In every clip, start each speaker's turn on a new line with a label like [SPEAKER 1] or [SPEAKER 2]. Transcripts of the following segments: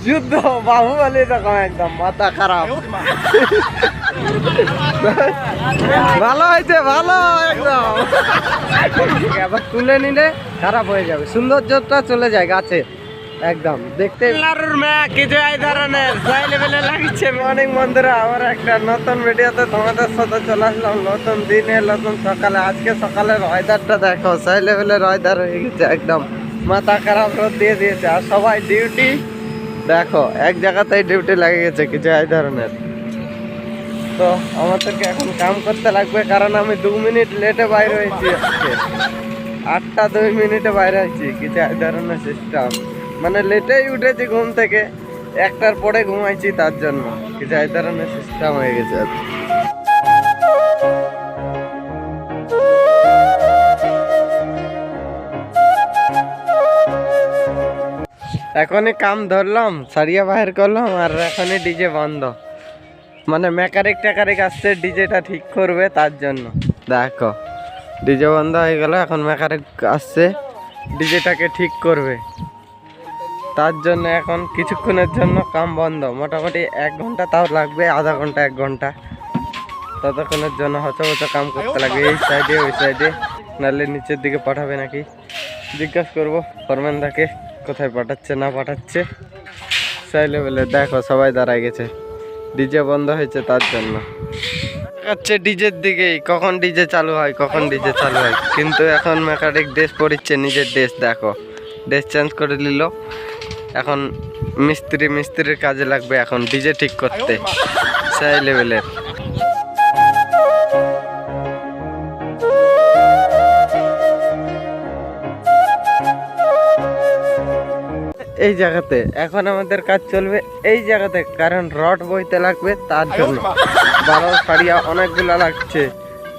[SPEAKER 1] যুদ্ধ বাহুবলী রকম একদম মাথা খারাপ। ভালো হয়েছে ভালো একদম। আবার তুলে নিলে খারাপ হয়ে যাবে, সৌন্দর্যটা চলে যায় গাছে একদম দেখতে। কিছু এই ধরনের যাই লেভেলে লাগছে। মর্নিং বন্ধুরা, আমার একটা নতুন ভিডিওতে তোমাদের সাথে চলে আসলাম। নতুন দিনে নতুন সকালে। আজকে সকালের ওয়েদারটা দেখো, সেই লেভেলের ওয়েদার হয়ে গেছে একদম মাথা খারাপ, রোদ দিয়ে দিয়েছে। আর সবাই ডিউটি দেখো এক জায়গাতেই ডিউটি লেগে গেছে কিছু এই ধরনের। তো আমাদেরকে এখন কাম করতে লাগবে, কারণ আমি 2 মিনিট লেটে বাইরে হয়েছি। আজকে 8টা 2 মিনিটে বাইরে হয়েছি কিছু এই ধরনের সিস্টেম। মানে লেটেই উঠেছি ঘুম থেকে, 1টার পরে ঘুমাইছি, তার জন্য কিছু এই ধরনের সিস্টেম হয়ে গেছে। এখনই কাম ধরলাম, সারিয়া বাহির করলাম, আর এখনই ডিজে বন্ধ। মানে মেকানিক টেকানিক আসছে ডিজেটা ঠিক করবে, তার জন্য দেখো ডিজে বন্ধ হয়ে গেল। এখন মেকানিক আসছে ডিজেটাকে ঠিক করবে, তার জন্য এখন কিছুক্ষণের জন্য কাম বন্ধ। মোটামুটি 1 ঘন্টা তাও লাগবে, আধা ঘন্টা 1 ঘন্টা, ততক্ষণের জন্য হচা কাম করতে লাগবে এই সাইডে ওই সাইডে, নাহলে নিচের দিকে পাঠাবে নাকি জিজ্ঞাসা করবো ফরম্যানদাকে কোথায় পাঠাচ্ছে না পাঠাচ্ছে। সেই লেভেলে দেখো সবাই দাঁড়ায় গেছে, ডিজে বন্ধ হয়েছে তার জন্য। আচ্ছা ডিজের দিকেই কখন ডিজে চালু হয় কখন ডিজে চালু হয়, কিন্তু এখন মেকানিক ড্রেস পরিচ্ছে, নিজের ড্রেস দেখো, ড্রেস চেঞ্জ করে নিল। এখন মিস্ত্রির কাজে লাগবে এখন ডিজে ঠিক করতে সেই লেভেলের। এই জায়গাতে এখন আমাদের কাজ চলবে এই জায়গাতে, কারণ রড বইতে লাগবে, তার জন্য 12 সারিয়া অনেকগুলা লাগছে,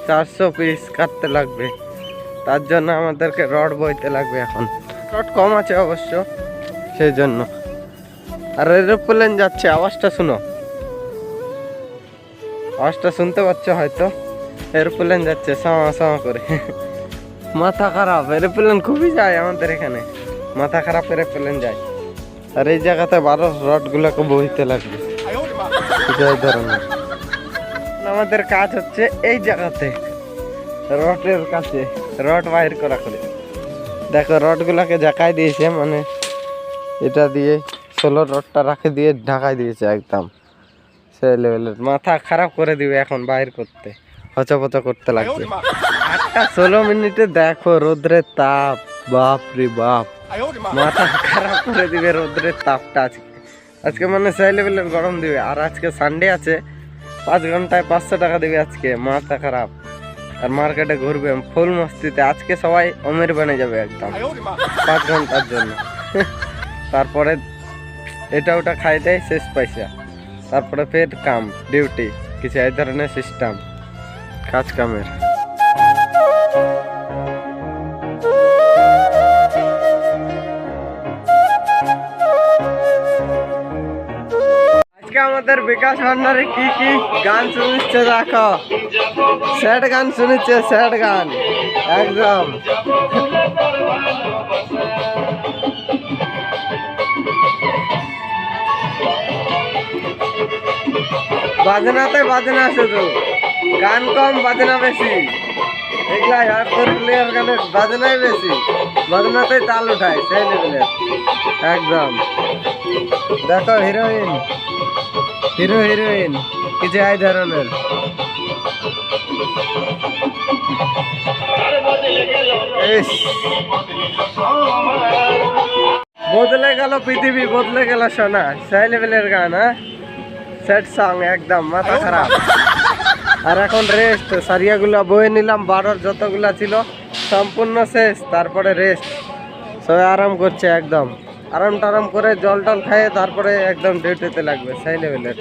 [SPEAKER 1] 400 পিস কাটতে লাগবে, তার জন্য আমাদেরকে রড বইতে লাগবে। এখন রড কম আছে অবশ্য, সেই জন্য। আর এরোপ্লেন যাচ্ছে, আওয়াজটা শুনো, আওয়াজটা শুনতে পাচ্ছ হয়তো, এরোপ্লেন যাচ্ছে সামা করে। মাথা খারাপ, এরোপ্লেন খুবই যায় আমাদের এখানে, মাথা খারাপ এরোপ্লেন যায়। আর এই জায়গাতে 12 রড গুলাকে বইতে লাগবে এই ধরনের। আমাদের কাজ হচ্ছে এই জায়গাতে রডের কাছে রড বাইর করা করে। দেখো রড গুলাকে ঢাকাই দিয়েছে, মানে এটা দিয়ে 16 রডটা রাখে দিয়ে ঢাকাই দিয়েছে একদম সেই লেভেলের। মাথা খারাপ করে দিবে এখন বাইর করতে, হচপচ করতে লাগবে। 8টা 16 মিনিটে দেখো রোদ্রের তাপ, বাপ রে বাপ, মাথা খারাপ করে দিবে রোদ্রের তাপটা। আজকে মানে সেই লেভেলের গরম দিবে। আর আজকে সানডে আছে, 5 ঘন্টায় 500 টাকা দিবে আজকে, মাথা খারাপ। আর মার্কেটে ঘুরবে ফুল মস্তিতে। আজকে সবাই অমির বনে যাবে একদম 5 ঘন্টার জন্য। তারপরে এটা ওটা খাই দেয়, শেষ পয়সা। তারপরে ফের কাম ডিউটি, কিছু এই ধরনের সিস্টেম কাজ কামের। আমাদের বিকাশ ভান্ডারে কি কি গান শুনছে দেখো, স্যাড গান শুনেছে, স্যাড গান একদম। বাজনাতে বাজনা শুধু, গান কম বাজনা বেশি। এগুলাই হার্ডকোর প্লেয়ার গানের বাজনাই বেশি, বাজনাতেই তাল উঠায় সেই লেভেলের একদম। দেখো হিরোইন কিছু এই ধরনের। বদলে গেল পৃথিবী, বদলে গেল সোনা, সেই লেভেলের গান। হ্যাঁ স্যাড সং একদম, মাথা খারাপ। আর এখন রেস্ট, সারিয়াগুলা বয়ে নিলাম, 12 যতগুলা ছিল সম্পূর্ণ শেষ, তারপরে রেস্ট, সবাই আরাম করছে একদম। আরাম টারাম করে জল টল খাইয়ে তারপরে একদম ডিউটিতে লাগবে সেই লেভেলের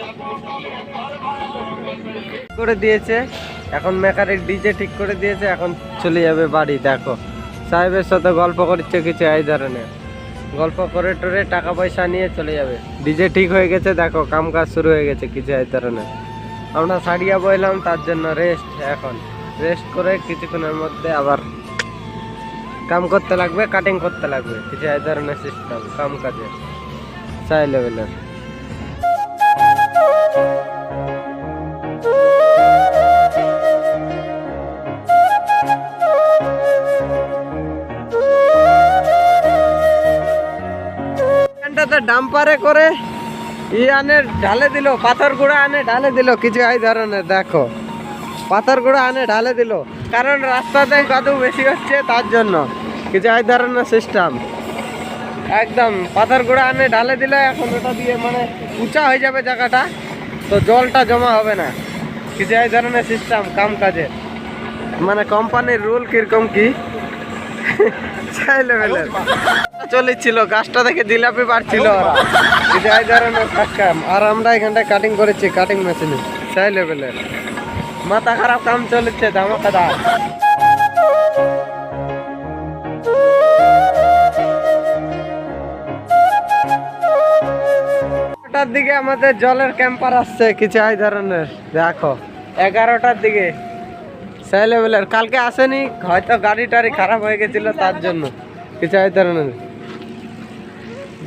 [SPEAKER 1] করে দিয়েছে। এখন মেকানিক ডিজে ঠিক করে দিয়েছে, এখন চলে যাবে বাড়ি। দেখো সাহেবের সাথে গল্প করছে কিছু এই ধরনের, গল্প করে টরে টাকা পয়সা নিয়ে চলে যাবে। ডিজে ঠিক হয়ে গেছে, দেখো কাম কাজ শুরু হয়ে গেছে কিছু এই ধরনের। আমরা সারিয়া বইলাম, তার জন্য রেস্ট। এখন রেস্ট করে কিছুক্ষণের মধ্যে আবার কাম করতে লাগবে, কাটিং করতে লাগবে, কিছু এই ধরনের সিস্টেম কাম কাজে। সেই লেভেলের। ডাম্পারে করে আনে ঢালে দিল, পাথর গুঁড়া আনে ঢালে দিল, কিছু এই ধরনের। দেখো পাথর গুঁড়া আনে ঢালে দিল, কারণ রাস্তাতে কাদু বেশি হচ্ছে তার জন্য। কিছু এই ধরনের সিস্টেম, একদম পাথর গুঁড়া আনে ঢালে দিলে এখন ওটা দিয়ে মানে উঁচা হয়ে যাবে জায়গাটা, তো জলটা জমা হবে না। কিছু এই ধরনের সিস্টেম কাম কাজে, মানে কোম্পানির রুল কিরকম কি চলেছিল। গাছটা দেখে জিলাপি পারছিল ওরা, কিছু এই ধরনের কাম। আর আমরা এখানটায় কাটিং করেছি কাটিং মেশিনে, সেই লেভেলের। মাথা খারাপ কাম চলেছে ধামাকাদার। ওটার দিকে আমাদের জলের ক্যাম্পার আসছে, কিছু এই ধরনের। দেখো 11টার দিকে, সেই লেভেলের। কালকে আসেনি, হয়তো গাড়ি টাড়ি খারাপ হয়ে গেছিল তার জন্য। কিছু এই ধরনের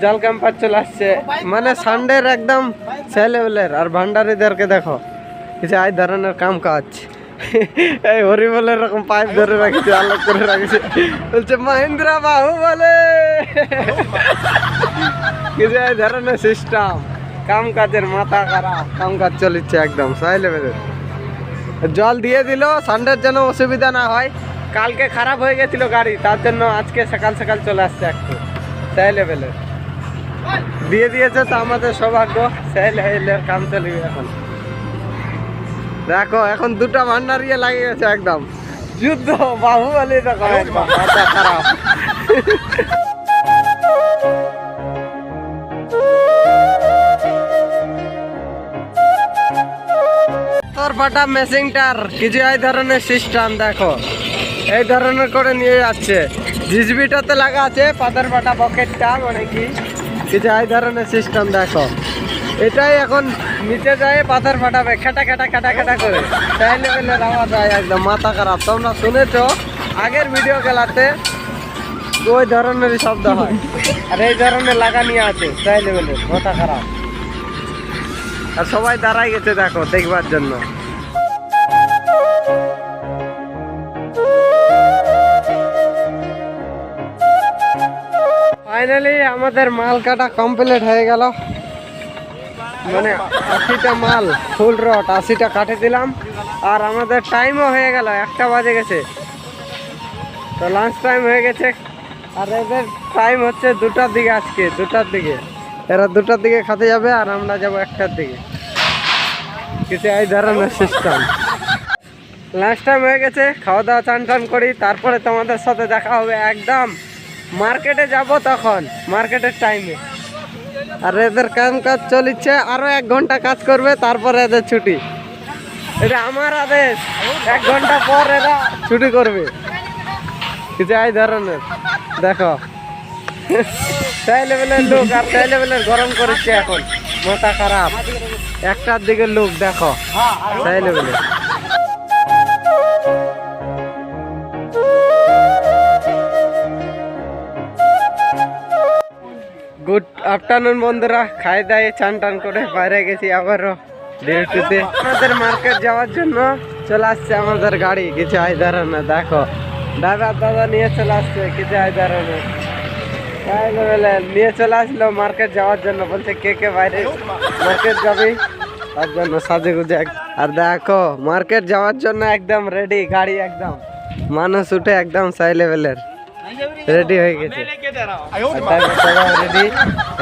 [SPEAKER 1] জল ক্যাম্পার চলে আসছে, মানে সানডের একদম সেই লেভেলের। আর ভান্ডারিদেরকে দেখো, কিছু এই ধরনের কাম কাজ। এই হরিবলের রকম পাইপ ধরে রাখছে, আলোক করে রাখছে, বলছে মহিন্দ্রা বাহু বলে। কিছু এই ধরনের সিস্টেম কাম কাজের, মাথা খারাপ কাম কাজ চলেছে একদম সেই লেভেলের। জল দিয়ে দিল সানডের জন্য অসুবিধা না হয়। কালকে খারাপ হয়ে গেছিল গাড়ি, তার জন্য আজকে সকাল সকাল চলে আসছে একটু, সেই লেভেলের দিয়ে দিয়েছে। তো আমাদের সৌভাগ্য, সেই লেভেলের কাম চলবে এখন। দেখো এখন দুটা ভান্ডারিয়ে লাগিয়ে গেছে, একদম যুদ্ধ বাহুবলী রকম, একদম মাথা খারাপ। ফাটা মেশিনটার কিছু এই ধরনের সিস্টেম দেখো, এই ধরনের করে নিয়ে যাচ্ছে। জিসবিটাতে লাগা আছে পাথর ফাটা বকেটটা, মানে কি কিছু এই ধরনের সিস্টেম দেখো। এটাই এখন নিচে যায় পাথর ফাটাবে, খেটা খেটা খেটা খেটা করে, তাই লেভেলের আওয়াজ হয়, একদম মাথা খারাপ। তোমরা শুনেছো আগের ভিডিও গেলাতে ওই ধরনেরই শব্দ হয়, আর এই ধরনের লাগানি আছে, তাই লেভেলের মাথা খারাপ। আর সবাই দাঁড়াই গেছে দেখো দেখবার জন্য। ফাইনালি আমাদের মাল কাটা কমপ্লিট হয়ে গেল, মানে 80টা মাল ফুল রড 80টা কাটে দিলাম। আর আমাদের টাইমও হয়ে গেল, 1টা বাজে গেছে, তো লাঞ্চ টাইম হয়ে গেছে। আর এদের টাইম হচ্ছে 2টার দিকে, আজকে 2টার দিকে। এরা 2টার দিকে খেতে যাবে আর আমরা যাবো 1টার দিকে। কিছু এই ধরনের সিস্টেম। লাঞ্চ টাইম হয়ে গেছে, খাওয়া দাওয়া চান টান করি, তারপরে তোমাদের সাথে দেখা হবে একদম মার্কেটে যাব, তখন মার্কেটের টাইমে। আর এদের কাম কাজ চলছে, আরো 1 ঘন্টা কাজ করবে, তারপরে এদের ছুটি। এটা আমার আদেশ, 1 ঘন্টা পর এরা ছুটি করবে। কিছু এই ধরনের দেখো, সেই লেভেলের লোক। আর সেই লেভেলের গরম করেছে এখন, মাথা খারাপ। 1টার দিকে লোক দেখো, সেই লেভেলের। গুড আফটারনুন বন্ধুরা, খাই দায়ে চান টান করে বাইরে গেছি আবারও ডিউটিতে। আমাদের মার্কেট যাওয়ার জন্য চলে আসছে আমাদের গাড়ি, কিছু এই ধরনের দেখো। ড্রাইভার দাদা নিয়ে চলে আসছে, কিছু এই ধরনের নিয়ে চলে আসলো মার্কেট যাওয়ার জন্য। বলছে কে কে বাইরে মার্কেট যাবি, তার জন্য সাজে গুজে। আর দেখো মার্কেট যাওয়ার জন্য একদম রেডি গাড়ি, একদম মানুষ উঠে একদম সাই লেভেলের রেডি হয়ে গেছে। রেডি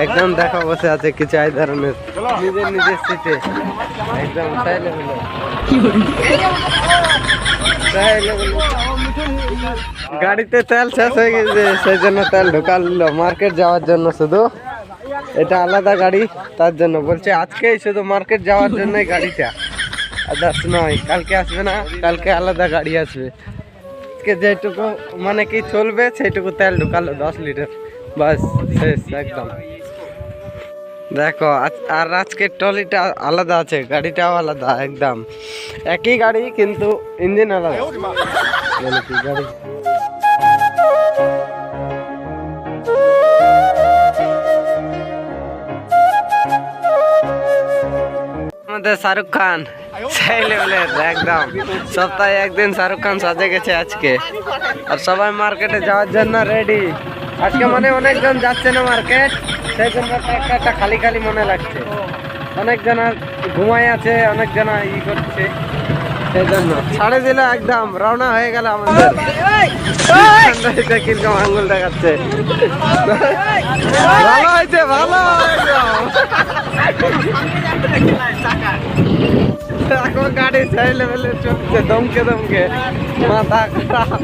[SPEAKER 1] একদম দেখো বসে আছে, কিছু এই ধরনের নিজের নিজের সিটে, একদম সাই লেভেলের। গাড়িতে তেল শেষ হয়ে গেছে, সেই জন্য তেল ঢোকাল মার্কেট যাওয়ার জন্য। শুধু এটা আলাদা গাড়ি, তার জন্য বলছে আজকেই শুধু মার্কেট যাওয়ার জন্যই গাড়িটা, আদার্স নয়। কালকে আসবে না, কালকে আলাদা গাড়ি আসবে। আজকে যেটুকু মানে কি চলবে সেইটুকু তেল ঢুকালো 10 লিটার, বাস শেষ একদম। দেখো আর আজকের ট্রলিটা আলাদা আছে, গাড়িটাও আলাদা, একদম একই গাড়ি কিন্তু ইঞ্জিন আলাদা। গাড়ি আমাদের শাহরুখ খান সেই লেভেলের একদম, সপ্তাহে একদিন শাহরুখ খান সাজে গেছে আজকে। আর সবাই মার্কেটে যাওয়ার জন্য রেডি আজকে, মানে অনেকজন যাচ্ছে না মার্কেট, সেই জন্য একটা খালি খালি মনে লাগছে। অনেকজন ঘুমাই আছে, অনেকজন ই করছে, সেই জন্য ছাড়ে দিলে একদম রওনা হয়ে গেল আমাদের। কিরকম আঙ্গুল দেখাচ্ছে, ভালো হয়েছে ভালো এখন গাড়ি সেই লেভেলে চলছে, দমকে দমকে মাথা খারাপ,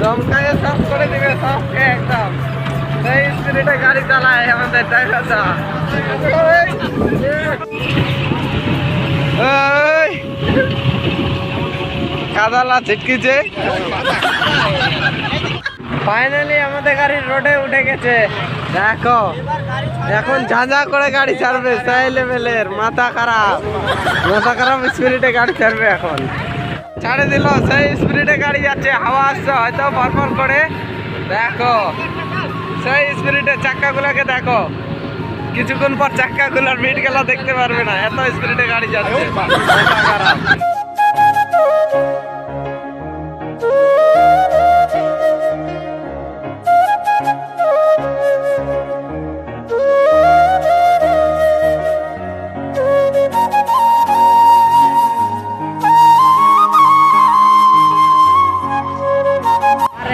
[SPEAKER 1] দমকায় সব করে দিবে সবকে একদম। সেই স্পিডে গাড়ি চালায় আমাদের ড্রাইভারটা। কাদালা ছিটকিছে, ফাইনালি আমাদের গাড়ি রোডে উঠে গেছে। দেখো এখন ঝাঁঝা করে গাড়ি ছাড়বে, সেই লেভেলের মাথা খারাপ স্পিডে গাড়ি ছাড়বে। এখন ছাড়ে দিল, সেই স্পিডে গাড়ি যাচ্ছে, হাওয়া আসছে হয়তো ভরভর করে। দেখো সেই স্পিডে চাক্কাগুলোকে দেখো, কিছুক্ষণ পর চাক্কাগুলোর মিট গেলা দেখতে পারবে না, এত স্পিডে গাড়ি যাচ্ছে, মাথা খারাপ।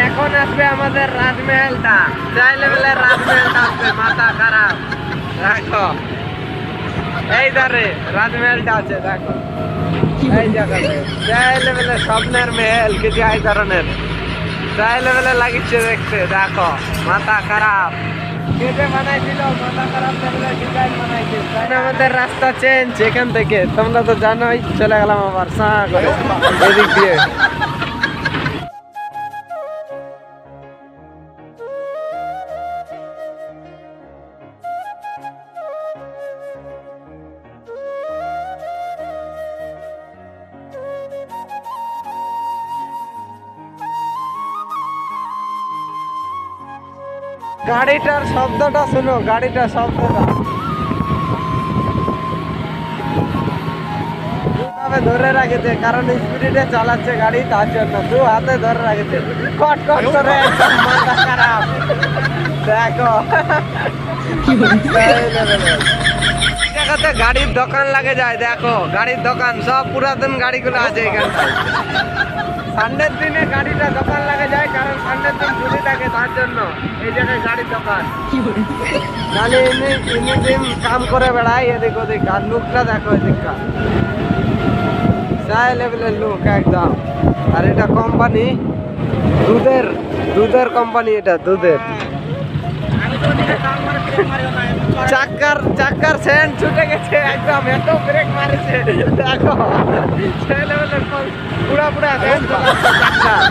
[SPEAKER 1] এখন আসবে আমাদের রাজমহলটা, যাই লেভেলের রাজমহলটা আসবে, মাথা খারাপ। দেখো এই ধারে রাজমহলটা আছে, দেখো এই জায়গাতে যাই লেভেলের স্বপ্নের মহল, কিছু এই ধরনের যাই লেভেলে লাগিচ্ছে দেখতে। দেখো মাথা খারাপ, কেটে বানাইছিল, মাথা খারাপ লেভেলের ডিজাইন বানাইছে। আমাদের রাস্তা চেঞ্জ এখান থেকে, তোমরা তো জানোই। চলে গেলাম আবার সাঁ করে এদিক দিয়ে। গাড়িটার শব্দটা শুনো, গাড়িটার শব্দটা ধরে রাখেছে, কারণ স্পিডে চালাচ্ছে গাড়ি, তার জন্য দু হাতে ধরে রাখেছে, কট কট করে একদম মাথা খারাপ। দেখো জায়গাতে গাড়ির দোকান লাগে যায়, দেখো গাড়ির দোকান সব পুরাতন গাড়িগুলো আছে এখানটায়। সানডের দিনে গাড়িটা দোকান লাগে যায়, কারণ সানডের দিন ছুটি থাকে, তার জন্য এই জায়গায় গাড়ির দোকান। নাহলে এমনি দিন কাম করে বেড়ায় এদিক ওদিক। আর লুকটা দেখো এদিকটা, সাই লেভেলের লুক একদম। আর এটা কোম্পানি দুধের কোম্পানি, এটা দুধের। চাক্কার সেন্ট ছুটে গেছে একদম, এত ব্রেক মারেছে দেখো, সেই লেভেলের পুরা সেন্ট চাক্কার।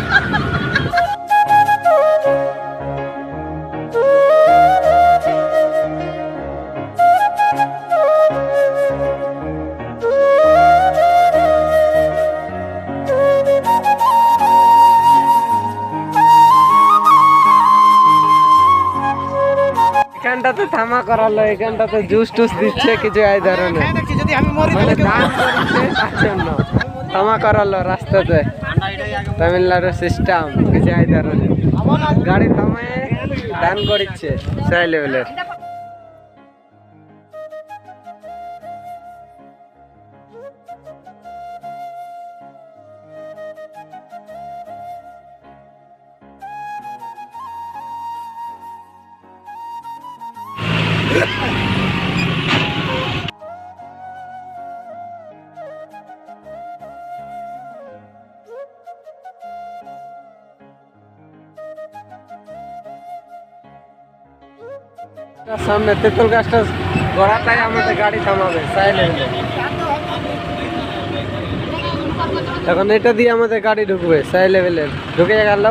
[SPEAKER 1] এখানটাতে থামা করালো, এখানটাতে জুস টুস দিচ্ছে কিছু এই ধরনের, মানে দান করছে তার জন্য থামা করালো রাস্তাতে। তামিলনাড়ুর সিস্টেম কিছু এই ধরনের, গাড়ি থামায় দান করছে সেই লেভেলের। সামনে তেঁতুল গাছটা গড়াটাই আমাদের গাড়ি থামাবে সাইলে। এখন এটা দিয়ে আমাদের গাড়ি ঢুকবে সাই লেভেলের, ঢুকে গেল।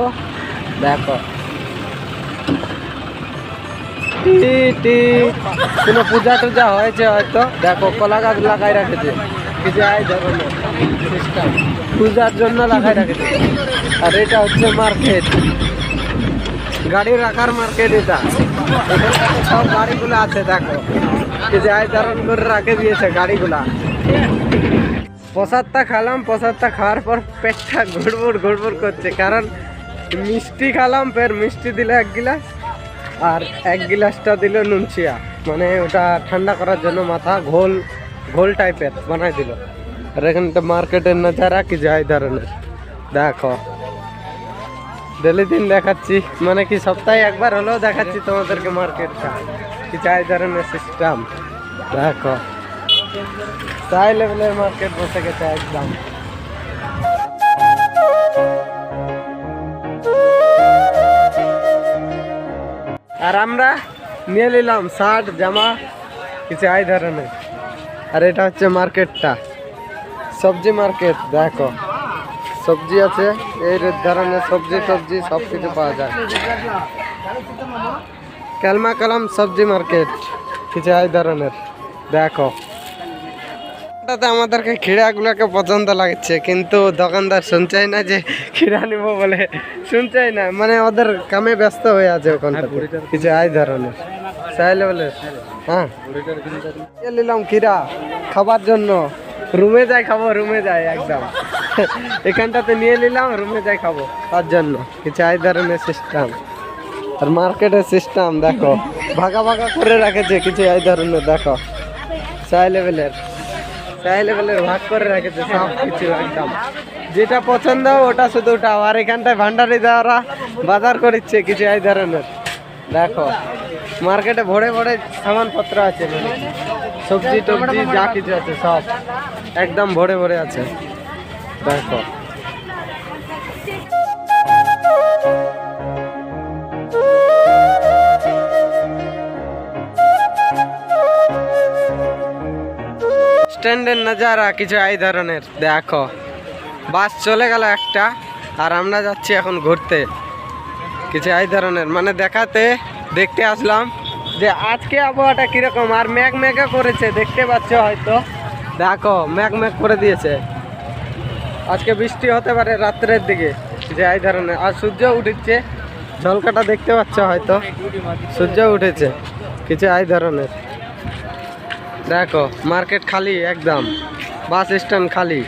[SPEAKER 1] দেখো কোনো পূজা টুজা হয়েছে হয়তো, দেখো কলা গাছ লাগাই রাখেছে কিছু এই ধরনের সিস্টেম, পূজার জন্য লাগাই রাখেছে। আর এটা হচ্ছে মার্কেট, গাড়ি রাখার মার্কেট। এটা সব গাড়িগুলো আছে, দেখো এই যে এই ধরন করে রাখে দিয়েছে গাড়িগুলা। প্রসাদটা খেলাম, প্রসাদটা খাওয়ার পর পেটটা ঘুরঘুর করছে, কারণ মিষ্টি খেলাম, ফের মিষ্টি দিল 1 গিলাস, আর 1 গিলাসটা দিল নুনচিয়া, মানে ওটা ঠান্ডা করার জন্য মাথা ঘোল টাইপের বানাই দিল। আর এখানটা মার্কেটের নজারা কি যায় ধরনের, দেখো ডেলি দিন দেখাচ্ছি, মানে কি সপ্তাহে একবার হলেও দেখাচ্ছি তোমাদেরকে মার্কেটটা কি যায় ধরনের সিস্টেম। দেখো হাই লেভেলের মার্কেট বসে গেছে একদম। আর আমরা নিয়ে নিলাম শার্ট জামা কিছু এই ধরনের। আর এটা হচ্ছে মার্কেটটা, সবজি মার্কেট। দেখো সবজি আছে, এই ধরনের সবজি সব কিছু পাওয়া যায়। কালমা কালাম সবজি মার্কেট কিছু এই ধরনের। দেখো আমাদেরকে খিড়াগুলোকে পছন্দ লাগছে, কিন্তু দোকানদার শুনছেই না যে খিড়া নিব বলে, শুনছেই না, মানে ওদের কামে ব্যস্ত হয়ে আছে ওখানটা কিছু এই ধরনের চাইলে বলে। হ্যাঁ নিলাম খিড়া খাবার জন্য, রুমে যাই খাবো, রুমে যাই একদম এখানটাতে নিয়ে নিলাম, রুমে যাই খাবো তার জন্য কিছু এই ধরনের সিস্টেম। আর মার্কেটের সিস্টেম দেখো ভাগা করে রেখেছে কিছু এই ধরনের। দেখো চাই লেভেলের ভাগ করে রেখেছে সব কিছু একদম, যেটা পছন্দ ওটা শুধু উঠাও। আর এখানটায় ভান্ডারি দেওয়ারা বাজার করছে কিছু এই ধরনের। দেখো মার্কেটে ভরে সামানপত্র আছে, মানে সবজি টবজি যা কিছু আছে সব একদম ভরে আছে। দেখো স্ট্যান্ডের নজারা কিছু এই ধরনের। দেখো বাস চলে গেল একটা, আর আমরা যাচ্ছি এখন ঘুরতে কিছু এই ধরনের, মানে দেখতে আসলাম যে আজকে আবহাওয়াটা কিরকম। আর মেঘ করেছে, দেখতে পাচ্ছ হয়তো। দেখো মেঘ করে দিয়েছে, আজকে বৃষ্টি হতে পারে রাত্রের দিকে যে এই ধরনের। আর সূর্য উঠেছে, ঝলকাটা দেখতে পাচ্ছ হয়তো, সূর্য উঠেছে কিছু এই ধরনের। দেখো মার্কেট খালি একদম, বাস স্ট্যান্ড খালি।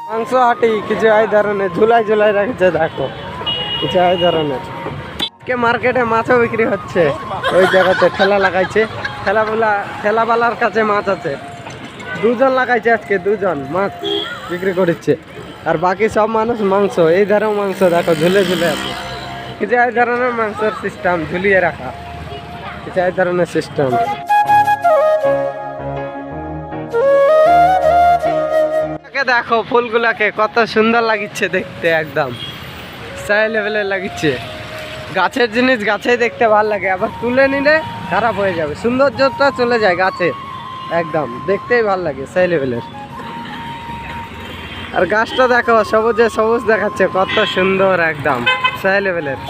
[SPEAKER 1] মাংস হাটি কিছু এই ধরনের, ঝুলাই রাখছে। দেখো কিছু এই ধরনের। মার্কেটে মাছও বিক্রি হচ্ছে, ওই জায়গাতে ঠেলা লাগাইছে, ঠেলাওয়ালার কাছে মাছ আছে। 2 জন লাগাইছে আজকে, 2 জন মাছ বিক্রি করছে। আর বাকি সব মানুষ মাংস, এই ধারেও মাংস দেখো ঝুলে আছে কিছু এই ধরনের মাংসের সিস্টেম, ঝুলিয়ে রাখা কিছু এই ধরনের সিস্টেম। দেখো ফুলগুলাকে কত সুন্দর লাগিচ্ছে দেখতে, একদম স্টাইল লেভেলের লাগিচ্ছে। গাছের জিনিস গাছেই দেখতে ভালো লাগে, আবার তুলে নিলে খারাপ হয়ে যাবে, সৌন্দর্যটা চলে যায় গাছে, একদম দেখতেই ভালো লাগে সেই লেভেলের। আর গাছটা দেখো সবুজ দেখাচ্ছে, কত সুন্দর একদম সেই লেভেলের।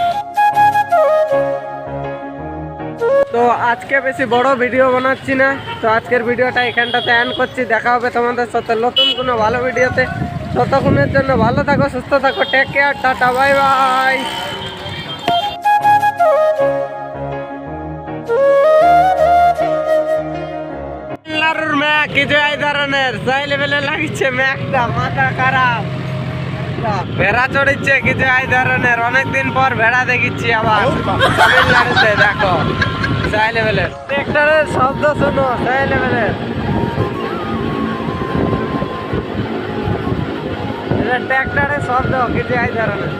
[SPEAKER 1] তো আজকে বেশি বড় ভিডিও বানাচ্ছি না, তো আজকের ভিডিওটা এখানটাতে এন্ড করছি। দেখা হবে তোমাদের সাথে নতুন কোনো ভালো ভিডিওতে। ততক্ষণের জন্য ভালো থাকো, সুস্থ থাকো, take care, tata, bye bye. কিছু এই ধরনের সেই লেভেলে লাগছে, ম্যাকটা মাথা খারাপ, ভেড়া চড়িচ্ছে কিছু এই ধরনের। অনেকদিন পর ভেড়া দেখিচ্ছি আবার তামিলনাড়ুতে। দেখো সেই লেভেলের ট্রেক্টরের শব্দ শোনো, সেই লেভেলের ট্রেক্টরের শব্দ কিছু এই ধরনের।